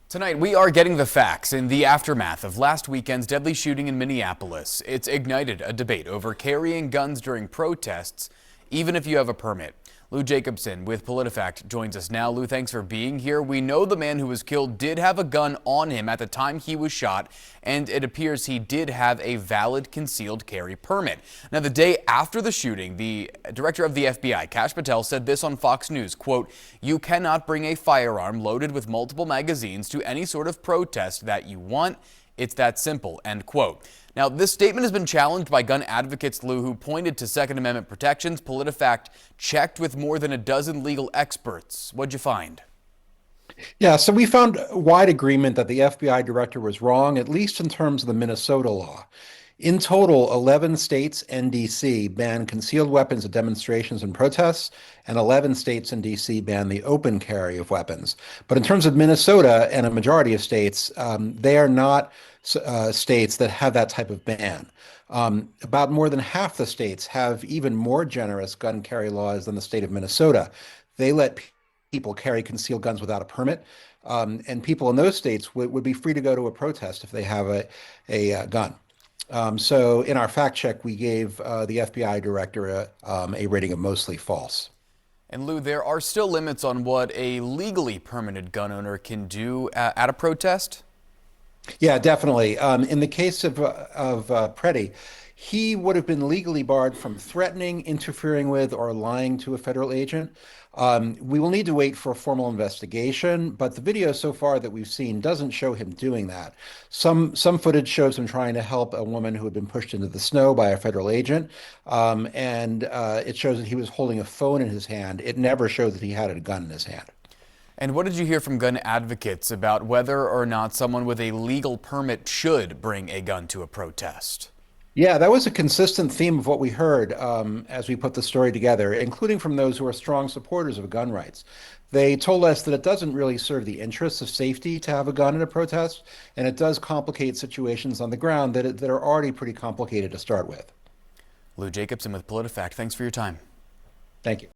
Tonight, we are getting the facts in the aftermath of last weekend's deadly shooting in Minneapolis. It's ignited a debate over carrying guns during protests, even if you have a permit. Lou Jacobson with PolitiFact joins us now. Lou, thanks for being here. We know the man who was killed did have a gun on him at the time he was shot, and it appears he did have a valid concealed carry permit. Now, the day after the shooting, the director of the FBI, Kash Patel, said this on Fox News, quote, "You cannot bring a firearm loaded with multiple magazines to any sort of protest that you want. It's that simple," end quote. Now, this statement has been challenged by gun advocates, Lou, who pointed to Second Amendment protections. PolitiFact checked with more than a dozen legal experts. What'd you find? Yeah, so we found wide agreement that the FBI director was wrong, at least in terms of the Minnesota law. In total, 11 states and DC ban concealed weapons at demonstrations and protests, and 11 states and DC ban the open carry of weapons. But in terms of Minnesota and a majority of states, they are not states that have that type of ban. About more than half the states have even more generous gun carry laws than the state of Minnesota. They let people carry concealed guns without a permit, and people in those states would be free to go to a protest if they have a gun. So in our fact check, we gave the FBI director a rating of mostly false. And Lou, there are still limits on what a legally permitted gun owner can do at a protest? Yeah, definitely. In the case of Preddy, he would have been legally barred from threatening, interfering with, or lying to a federal agent. We will need to wait for a formal investigation, but the video so far that we've seen doesn't show him doing that. Some footage shows him trying to help a woman who had been pushed into the snow by a federal agent, and it shows that he was holding a phone in his hand. It never showed that he had a gun in his hand. And what did you hear from gun advocates about whether or not someone with a legal permit should bring a gun to a protest? Yeah, that was a consistent theme of what we heard as we put the story together, including from those who are strong supporters of gun rights. They told us that it doesn't really serve the interests of safety to have a gun in a protest, and it does complicate situations on the ground that are already pretty complicated to start with. Lou Jacobson with PolitiFact, thanks for your time. Thank you.